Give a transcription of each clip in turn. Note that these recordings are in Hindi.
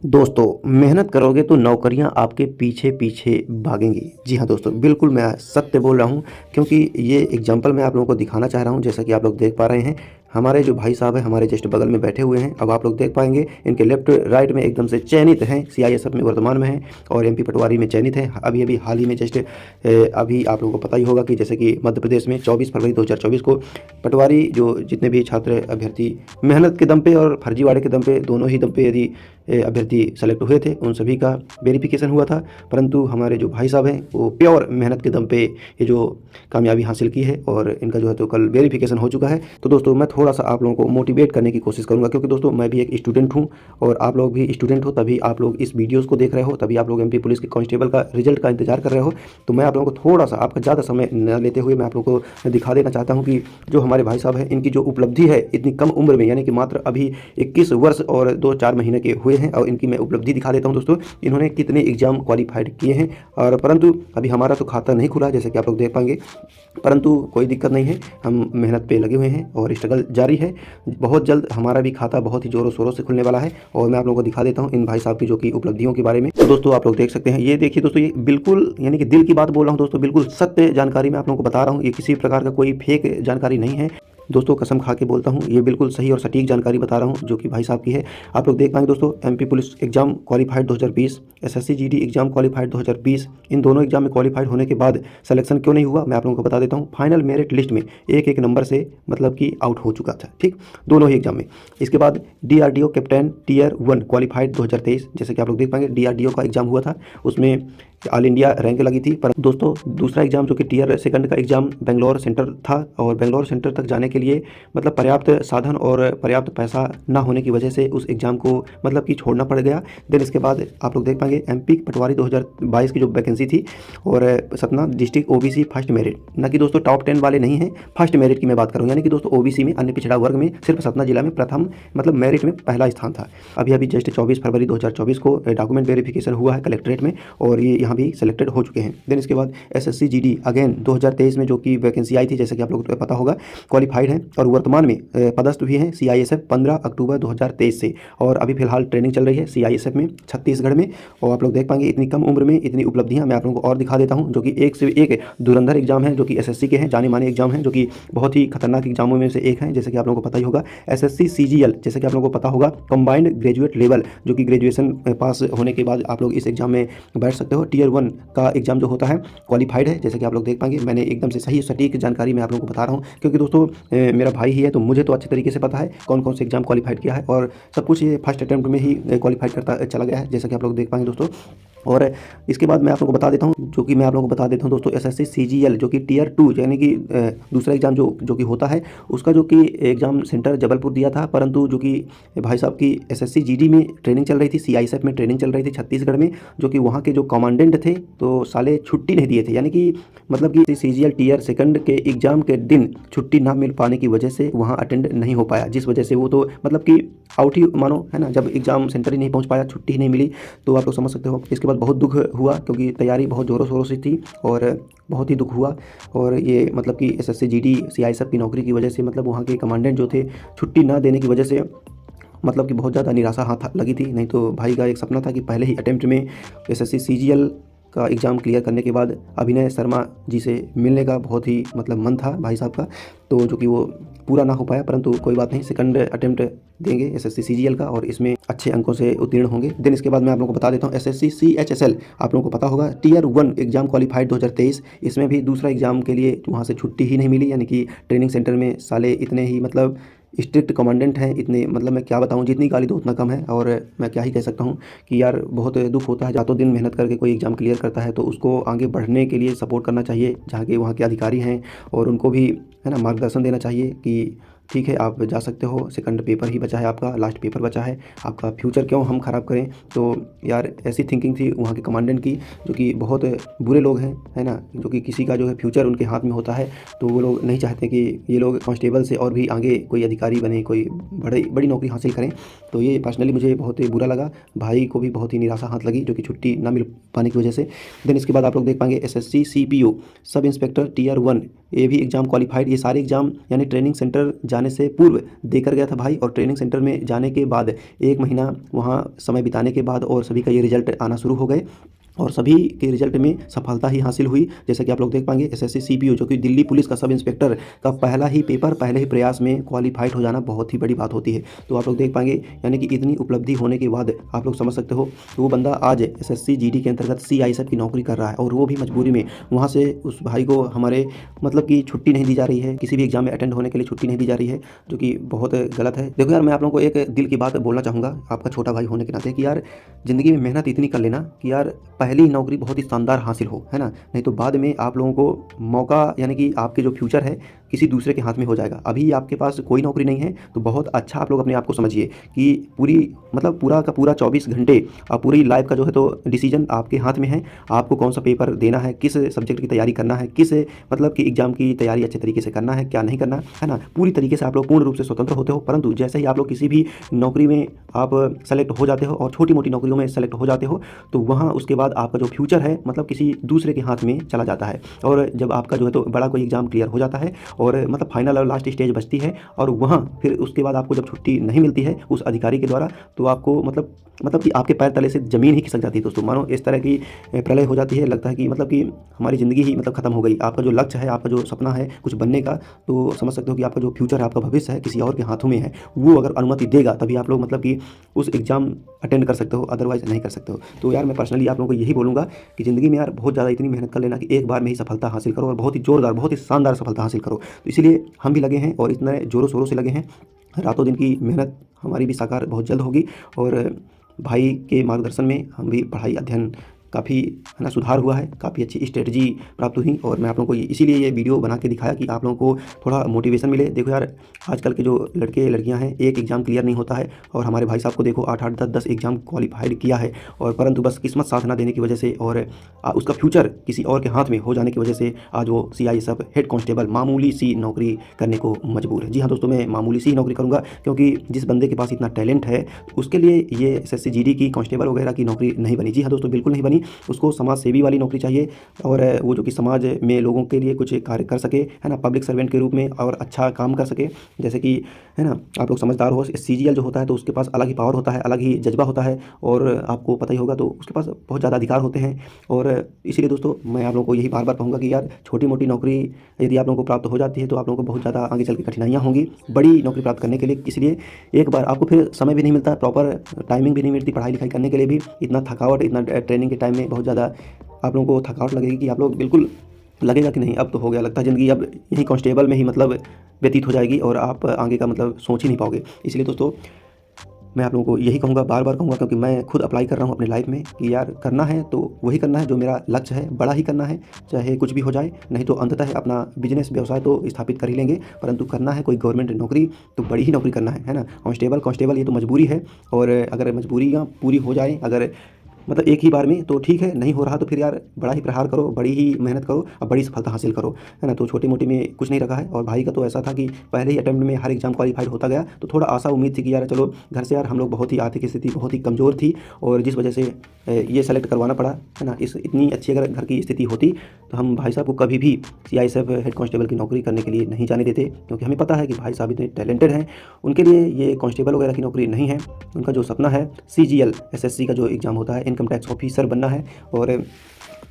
दोस्तों, मेहनत करोगे तो नौकरियां आपके पीछे पीछे भागेंगी। जी हाँ दोस्तों, बिल्कुल मैं सत्य बोल रहा हूं, क्योंकि ये एग्जांपल मैं आप लोगों को दिखाना चाह रहा हूं। जैसा कि आप लोग देख पा रहे हैं, हमारे जो भाई साहब हैं हमारे जस्ट बगल में बैठे हुए हैं। अब आप लोग देख पाएंगे इनके लेफ्ट राइट में एकदम से चयनित हैं, सीआईएसएफ में वर्तमान में हैं और एमपी पटवारी में चयनित हैं। अभी अभी हाल ही में जस्ट अभी आप लोगों को पता ही होगा कि जैसे कि मध्य प्रदेश में 24 फरवरी 2024 को पटवारी जो जितने भी छात्र अभ्यर्थी मेहनत के दम पे और फर्जीवाड़े के दम पे, दोनों ही दम पे यदि अभ्यर्थी सेलेक्ट हुए थे, उन सभी का वेरिफिकेशन हुआ था। परंतु हमारे जो भाई साहब हैं वो प्योर मेहनत के दम पे ये जो कामयाबी हासिल की है और इनका जो है तो कल वेरिफिकेशन हो चुका है। तो दोस्तों, मैं थोड़ा सा आप लोगों को मोटिवेट करने की कोशिश करूंगा, क्योंकि दोस्तों मैं भी एक स्टूडेंट हूं और आप लोग भी स्टूडेंट हो, तभी आप लोग इस वीडियोस को देख रहे हो, तभी आप लोग एमपी पुलिस के कांस्टेबल का रिजल्ट का इंतजार कर रहे हो। तो मैं आप लोगों को थोड़ा सा, आपका ज़्यादा समय न लेते हुए, मैं आप लोगों को दिखा देना चाहता हूँ कि जो हमारे भाई साहब हैं इनकी जो उपलब्धि है इतनी कम उम्र में, यानी कि मात्र अभी 21 वर्ष और 2-4 महीने के हुए हैं, और इनकी मैं उपलब्धि दिखा देता हूं दोस्तों। इन्होंने कितने एग्जाम क्वालिफाइड किए हैं, और परंतु अभी हमारा तो खाता नहीं खुला जैसे कि आप लोग देख पाएंगे, परंतु कोई दिक्कत नहीं है, हम मेहनत पे लगे हुए हैं और स्ट्रगल जारी है। बहुत जल्द हमारा भी खाता बहुत ही जोरों शोरों से खुलने वाला है, और मैं आप लोगों को दिखा देता हूं इन भाई साहब की जो कि उपलब्धियों के बारे में। तो दोस्तों आप लोग देख सकते हैं, ये देखिए दोस्तों, ये बिल्कुल यानी कि दिल की बात बोल रहा हूँ दोस्तों, बिल्कुल सत्य जानकारी मैं आप लोगों को बता रहा हूँ। ये किसी प्रकार का कोई फेक जानकारी नहीं है दोस्तों, कसम खा के बोलता हूँ, ये बिल्कुल सही और सटीक जानकारी बता रहा हूँ जो कि भाई साहब की है। आप लोग देख पाएंगे दोस्तों, MP police exam qualified 2020, SSC GD exam qualified 2020, इन दोनों एग्जाम में क्वालिफाइड होने के बाद सिलेक्शन क्यों नहीं हुआ, मैं आप लोगों को बता देता हूँ। फाइनल मेरिट लिस्ट में एक एक नंबर से मतलब कि आउट हो चुका था, ठीक, दोनों ही एग्जाम में। इसके बाद डीआरडीओ कैप्टन टीयर 1 क्वालिफाइड 2023, जैसे कि आप लोग देख पाएंगे डीआरडीओ का एग्जाम हुआ था, उसमें ऑल इंडिया रैंक लगी थी। पर दोस्तों दूसरा एग्जाम जो कि टीयर सेकंड का एग्जाम बेंगलोर सेंटर था, और बेंगलोर सेंटर तक जाने के लिए मतलब पर्याप्त साधन और पर्याप्त पैसा ना होने की वजह से उस एग्जाम को मतलब कि छोड़ना पड़ गया। देन इसके बाद आप लोग देख पाएंगे एमपी पटवारी 2022 की जो वैकेंसी थी, और Satna district OBC first merit, ना कि दोस्तों टॉप 10 वाले नहीं हैं, फर्स्ट मेरिट की मैं बात करूँ, यानी कि दोस्तों ओबीसी में, अन्य पिछड़ा वर्ग में सिर्फ सतना जिला में प्रथम मतलब मेरिट में पहला स्थान था। अभी अभी जस्ट 24 फरवरी 2024 को डॉक्यूमेंट वेरिफिकेशन हुआ है कलेक्ट्रेट में, और ये यहाँ भी सेलेक्टेड हो चुके हैं। देन इसके बाद एसएससी जीडी अगेन 2023 में जो कि वैकेंसी आई थी, जैसे कि आप लोगों को पता होगा, क्वालिफाइड हैं और वर्तमान में पदस्थ भी हैं सीआईएसएफ 15 अक्टूबर 2023 से, और अभी फिलहाल ट्रेनिंग चल रही है सीआईएसएफ में छत्तीसगढ़ में। और आप लोग देख पाएंगे इतनी कम उम्र में इतनी उपलब्धियां मैं आप लोगों को और दिखा देता हूं, जो कि एक से एक धुरंधर एग्जाम है, जो कि एसएससी के हैं, जाने माने एग्जाम हैं, जो कि बहुत ही खतरनाक एग्जामों में से एक है। जैसे कि आप लोगों को पता ही होगा एसएससी सीजीएल, जैसे कि आप लोगों को पता होगा कंबाइंड ग्रेजुएट लेवल, जो कि ग्रेजुएशन पास होने के बाद आप लोग इस एग्जाम में बैठ सकते हो। टीयर 1 का एग्जाम जो होता है क्वालिफाइड है, जैसे कि आप लोग देख पाएंगे, मैंने एकदम से सही सटीक जानकारी मैं आप लोगों को बता रहा हूँ, क्योंकि दोस्तों मेरा भाई ही है तो मुझे तो अच्छे तरीके से पता है कौन कौन से एग्जाम क्वालिफाइड किया है, और सब कुछ ये फर्स्ट अटेम्प्ट में ही क्वालिफाइड करता चला गया है, जैसा कि आप लोग देख पाएंगे दोस्तों। और इसके बाद मैं आप लोगों को बता देता हूँ, जो कि मैं आप लोगों को बता देता हूँ दोस्तों, एसएससी सीजीएल जो कि टीयर 2 यानी कि दूसरा एग्जाम जो कि होता है, उसका जो कि एग्जाम सेंटर जबलपुर दिया था, परंतु जो कि भाई साहब की एसएससी जीडी में ट्रेनिंग चल रही थी, सीआईएसएफ में ट्रेनिंग चल रही थी छत्तीसगढ़ में, जो कि वहाँ के जो कमांडेंट थे तो साले छुट्टी नहीं दिए थे, यानी कि मतलब कि सीजीएल टीयर सेकंड के एग्जाम के दिन छुट्टी ना मिल पाने की वजह से वहाँ अटेंड नहीं हो पाया, जिस वजह से वो तो मतलब कि आउट ही मानो, है ना, जब एग्जाम सेंटर ही नहीं पहुँच पाया, छुट्टी ही नहीं मिली, तो आप लोग समझ सकते हो। इसके बाद बहुत दुख हुआ, क्योंकि तैयारी बहुत ज़ोरों शोरों से थी और बहुत ही दुख हुआ। और ये मतलब कि एसएससी जीडी सीआईएसएफ की नौकरी की वजह से, मतलब वहाँ के कमांडेंट जो थे, छुट्टी ना देने की वजह से मतलब कि बहुत ज़्यादा निराशा हाथ लगी थी। नहीं तो भाई का एक सपना था कि पहले ही अटेम्प्ट में एसएससी सीजीएल का एग्ज़ाम क्लियर करने के बाद अभिनय शर्मा जी से मिलने का बहुत ही मतलब मन था भाई साहब का, तो जो कि वो पूरा ना हो पाया, परंतु कोई बात नहीं, सेकंड अटेम्प्ट देंगे एसएससी सीजीएल का और इसमें अच्छे अंकों से उत्तीर्ण होंगे। देन इसके बाद मैं आप लोगों को बता देता हूँ एसएससी सीएचएसएल, आप लोगों को पता होगा टीयर 1 एग्जाम क्वालिफाइड 2023, इसमें भी दूसरा एग्जाम के लिए वहाँ से छुट्टी ही नहीं मिली, यानी कि ट्रेनिंग सेंटर में साले इतने ही मतलब स्ट्रिक्ट कमांडेंट हैं, इतने मतलब मैं क्या बताऊं, जितनी गाली दो उतना कम है। और मैं क्या ही कह सकता हूं कि यार बहुत दुख होता है, रातों दिन मेहनत करके कोई एग्ज़ाम क्लियर करता है तो उसको आगे बढ़ने के लिए सपोर्ट करना चाहिए, जहाँ के वहाँ के अधिकारी हैं, और उनको भी है ना मार्गदर्शन देना चाहिए कि ठीक है आप जा सकते हो, सेकंड पेपर ही बचा है आपका, लास्ट पेपर बचा है आपका, फ्यूचर क्यों हम ख़राब करें। तो यार ऐसी थिंकिंग थी वहाँ के कमांडेंट की, जो कि बहुत बुरे लोग हैं, है ना, जो कि किसी का जो है फ्यूचर उनके हाथ में होता है, तो वो लोग नहीं चाहते कि ये लोग कांस्टेबल से और भी आगे कोई अधिकारी बने, कोई बड़ी नौकरी हासिल करें। तो ये पर्सनली मुझे बहुत ही बुरा लगा, भाई को भी बहुत ही निराशा हाथ लगी, जो कि छुट्टी ना मिल पाने की वजह से। देन इसके बाद आप लोग देख पाएंगे SSC CPO sub inspector tier 1, ये भी एग्ज़ाम क्वालिफाइड, ये सारे एग्ज़ाम यानी ट्रेनिंग सेंटर जाने से पूर्व देकर गया था भाई, और ट्रेनिंग सेंटर में जाने के बाद 1 महीना वहाँ समय बिताने के बाद और सभी का ये रिजल्ट आना शुरू हो गए और सभी के रिजल्ट में सफलता ही हासिल हुई। जैसा कि आप लोग देख पाएंगे, एसएससी सीपीओ जो कि दिल्ली पुलिस का सब इंस्पेक्टर का पहला ही पेपर पहले ही प्रयास में क्वालिफाइड हो जाना बहुत ही बड़ी बात होती है। तो आप लोग देख पाएंगे, यानी कि इतनी उपलब्धि होने के बाद आप लोग समझ सकते हो वो बंदा आज एसएससी जीडी के अंतर्गत सीआईएसएफ की नौकरी कर रहा है, और वो भी मजबूरी में। वहाँ से उस भाई को हमारे मतलब कि छुट्टी नहीं दी जा रही है, किसी भी एग्जाम में अटेंड होने के लिए छुट्टी नहीं दी जा रही है, जो कि बहुत गलत है। देखो यार, मैं आप लोगों को एक दिल की बात बोलना चाहूँगा आपका छोटा भाई होने के नाते, कि यार ज़िंदगी में मेहनत इतनी कर लेना कि यार पहली नौकरी बहुत ही शानदार हासिल हो, है ना। नहीं तो बाद में आप लोगों को मौका, यानी कि आपके जो फ्यूचर है किसी दूसरे के हाथ में हो जाएगा। अभी आपके पास कोई नौकरी नहीं है तो बहुत अच्छा आप लोग अपने आप को समझिए कि पूरी मतलब पूरा का पूरा 24 घंटे और पूरी लाइफ का जो है तो डिसीजन आपके हाथ में है। आपको कौन सा पेपर देना है, किस सब्जेक्ट की तैयारी करना है, किस मतलब कि एग्जाम की तैयारी अच्छे तरीके से करना है, क्या नहीं करना है ना। पूरी तरीके से आप लोग पूर्ण रूप से स्वतंत्र होते हो। परंतु जैसे ही आप लोग किसी भी नौकरी में आप सेलेक्ट हो जाते हो और छोटी मोटी नौकरियों में सेलेक्ट हो जाते हो, तो वहाँ उसके बाद आपका जो फ्यूचर है मतलब किसी दूसरे के हाथ में चला जाता है। और जब आपका जो है तो बड़ा कोई एग्जाम क्लियर हो जाता है और मतलब फाइनल और लास्ट स्टेज बचती है, और वहाँ फिर उसके बाद आपको जब छुट्टी नहीं मिलती है उस अधिकारी के द्वारा, तो आपको मतलब कि आपके पैर तले से ज़मीन ही खिसक जाती है दोस्तों। मानो इस तरह की प्रलय हो जाती है, लगता है कि मतलब कि हमारी ज़िंदगी ही मतलब ख़त्म हो गई। आपका जो लक्ष्य है, आपका जो सपना है कुछ बनने का, तो समझ सकते हो कि आपका जो फ्यूचर है, आपका भविष्य है किसी और के हाथों में है। वो अगर अनुमति देगा तभी आप लोग मतलब कि उस एग्ज़ाम अटेंड कर सकते हो, अदरवाइज़ नहीं कर सकते हो। तो यार मैं पर्सनली आप लोगों को यही बोलूँगा कि ज़िंदगी में यार बहुत ज़्यादा इतनी मेहनत कर लेना कि एक बार में ही सफलता हासिल करो और बहुत ही जोरदार, बहुत ही शानदार सफलता हासिल करो। तो इसीलिए हम भी लगे हैं और इतने ज़ोरों शोरों से लगे हैं। रातों दिन की मेहनत हमारी भी साकार बहुत जल्द होगी, और भाई के मार्गदर्शन में हम भी पढ़ाई अध्ययन काफ़ी है ना सुधार हुआ है, काफ़ी अच्छी स्ट्रेटजी प्राप्त हुई। और मैं आप लोगों को इसीलिए ये वीडियो बना के दिखाया कि आप लोगों को थोड़ा मोटिवेशन मिले। देखो यार, आजकल के जो लड़के लड़कियां हैं, एक एग्ज़ाम क्लियर नहीं होता है, और हमारे भाई साहब को देखो 8-8 10-10 एग्ज़ाम क्वालिफाइड किया है, और परंतु बस किस्मत साथ ना देने की वजह से और उसका फ्यूचर किसी और के हाथ में हो जाने की वजह से आज वो सीआईएसएफ हेड कांस्टेबल मामूली सी नौकरी करने को मजबूर है। जी हाँ दोस्तों, मैं मामूली सी नौकरी करूँगा, क्योंकि जिस बंदे के पास इतना टैलेंट है उसके लिए ये एसएससी जीडी की कांस्टेबल वगैरह की नौकरी नहीं बनी। जी हाँ दोस्तों, बिल्कुल नहीं बनी। उसको समाज सेवी वाली नौकरी चाहिए, और वो जो कि समाज में लोगों के लिए कुछ कार्य कर सके, है ना, पब्लिक सर्वेंट के रूप में, और अच्छा काम कर सके। जैसे कि है ना, आप लोग समझदार हो, सीजीएल जो होता है तो उसके पास अलग ही पावर होता है, अलग ही जज्बा होता है, और आपको पता ही होगा तो उसके पास बहुत ज़्यादा अधिकार होते हैं। और इसीलिए दोस्तों मैं आप लोगों को यही बार बार कहूँगा कि यार छोटी मोटी नौकरी यदि आप लोगों को प्राप्त हो जाती है तो आप लोगों को बहुत ज़्यादा आगे चल के कठिनाइयाँ होंगी बड़ी नौकरी प्राप्त करने के लिए। इसलिए एक बार आपको फिर समय भी नहीं मिलता, प्रॉपर टाइमिंग भी नहीं मिलती पढ़ाई लिखाई करने के लिए भी। इतना थकावट, इतना ट्रेनिंग के टाइम में बहुत ज़्यादा आप लोगों को थकावट लगेगी कि आप लोग बिल्कुल लगेगा कि नहीं अब तो हो गया, लगता है ज़िंदगी अब यही कांस्टेबल में ही मतलब व्यतीत हो जाएगी, और आप आगे का मतलब सोच ही नहीं पाओगे। इसलिए दोस्तों मैं आप लोगों को यही कहूँगा, बार बार कहूँगा, क्योंकि मैं खुद अप्लाई कर रहा हूँ अपनी लाइफ में कि यार करना है तो वही करना है जो मेरा लक्ष्य है, बड़ा ही करना है, चाहे कुछ भी हो जाए। नहीं तो अंततः अपना बिजनेस व्यवसाय तो स्थापित कर ही लेंगे, परंतु करना है कोई गवर्नमेंट नौकरी तो बड़ी ही नौकरी करना है ना। कांस्टेबल ये तो मजबूरी है, और अगर मजबूरियाँ पूरी हो जाए, अगर मतलब एक ही बार में तो ठीक है, नहीं हो रहा तो फिर यार बड़ा ही प्रहार करो, बड़ी ही मेहनत करो और बड़ी सफलता हासिल करो, है ना। तो छोटी मोटी में कुछ नहीं रखा है। और भाई का तो ऐसा था कि पहले ही अटेम्प्ट में हर एग्जाम क्वालिफाइड होता गया, तो थोड़ा आशा उम्मीद थी कि यार चलो, घर से यार हम लोग बहुत ही आर्थिक स्थिति बहुत ही कमज़ोर थी, और जिस वजह से ये सेलेक्ट करवाना पड़ा, है ना। इस इतनी अच्छी अगर घर की स्थिति होती तो हम भाई साहब को कभी भी सीआईएसएफ हेड कांस्टेबल की नौकरी करने के लिए नहीं जाने देते, क्योंकि हमें पता है कि भाई साहब इतने टैलेंटेड हैं, उनके लिए ये कांस्टेबल वगैरह की नौकरी नहीं है। उनका जो सपना है सीजीएल एसएससी का जो एग्ज़ाम होता है, इनकम टैक्स ऑफिसर बनना है, और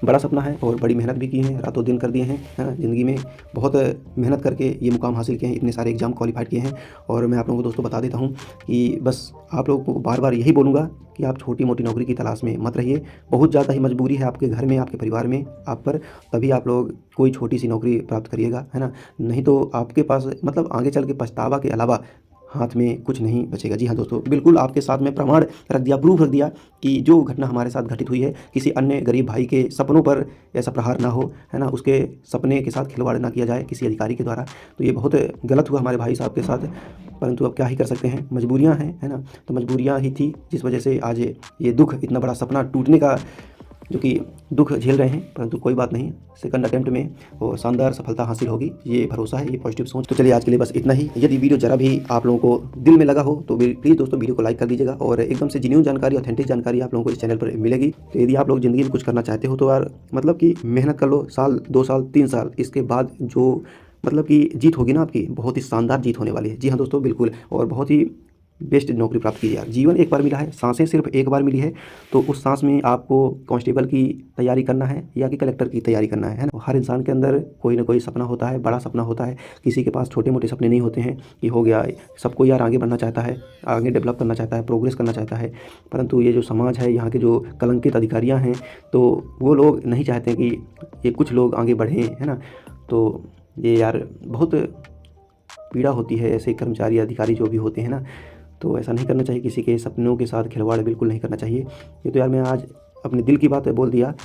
बड़ा सपना है, और बड़ी मेहनत भी की है, रातों दिन कर दिए हैं, है ना। ज़िंदगी में बहुत मेहनत करके ये मुकाम हासिल किए हैं, इतने सारे एग्ज़ाम क्वालिफाइड किए हैं। और मैं आप लोगों को दोस्तों बता देता हूँ कि बस आप लोगों को बार बार यही बोलूँगा कि आप छोटी मोटी नौकरी की तलाश में मत रहिए। बहुत ज़्यादा ही मजबूरी है आपके घर में, आपके परिवार में आप पर, तभी आप लोग कोई छोटी सी नौकरी प्राप्त करिएगा, है ना। नहीं तो आपके पास मतलब आगे चल के पछतावा के अलावा हाथ में कुछ नहीं बचेगा। जी हाँ दोस्तों, बिल्कुल आपके साथ में प्रमाण रख दिया, प्रूफ रख दिया कि जो घटना हमारे साथ घटित हुई है, किसी अन्य गरीब भाई के सपनों पर ऐसा प्रहार ना हो, है ना, उसके सपने के साथ खिलवाड़ ना किया जाए किसी अधिकारी के द्वारा। तो ये बहुत गलत हुआ हमारे भाई साहब के साथ, परंतु अब क्या ही कर सकते हैं, मजबूरियाँ हैं, है ना। तो मजबूरियाँ ही थी जिस वजह से आज ये दुख, इतना बड़ा सपना टूटने का जो कि दुख झेल रहे हैं, परंतु कोई बात नहीं, सेकंड अटेम्प्ट में वो शानदार सफलता हासिल होगी, ये भरोसा है, ये पॉजिटिव सोच। तो चलिए आज के लिए बस इतना ही। यदि वीडियो जरा भी आप लोगों को दिल में लगा हो तो प्लीज़ दोस्तों वीडियो को लाइक कर दीजिएगा, और एकदम से जेन्युइन जानकारी, ऑथेंटिक जानकारी आप लोगों को इस चैनल पर मिलेगी। तो यदि आप लोग ज़िंदगी में कुछ करना चाहते हो तो यार मतलब कि मेहनत कर लो, साल 2 साल 3 साल, इसके बाद जो मतलब कि जीत होगी ना आपकी, बहुत ही शानदार जीत होने वाली है। जी हाँ दोस्तों, बिल्कुल, और बहुत ही बेस्ट नौकरी प्राप्त कीजिए आप। जीवन एक बार मिला है, सांसें सिर्फ एक बार मिली है, तो उस सांस में आपको कांस्टेबल की तैयारी करना है या कि कलेक्टर की तैयारी करना है ना। हर इंसान के अंदर कोई ना कोई सपना होता है, बड़ा सपना होता है। किसी के पास छोटे मोटे सपने नहीं होते हैं कि हो गया। सबको यार आगे बढ़ना चाहता है, आगे डेवलप करना चाहता है, प्रोग्रेस करना चाहता है, परंतु ये जो समाज है, यहाँ के जो कलंकित अधिकारियाँ हैं, तो वो लोग नहीं चाहते कि ये कुछ लोग आगे बढ़ें, है ना। तो ये यार बहुत पीड़ा होती है ऐसे कर्मचारी अधिकारी जो भी होते हैं ना। तो ऐसा नहीं करना चाहिए, किसी के सपनों के साथ खिलवाड़ बिल्कुल नहीं करना चाहिए। ये तो यार मैं आज अपने दिल की बात बोल दिया।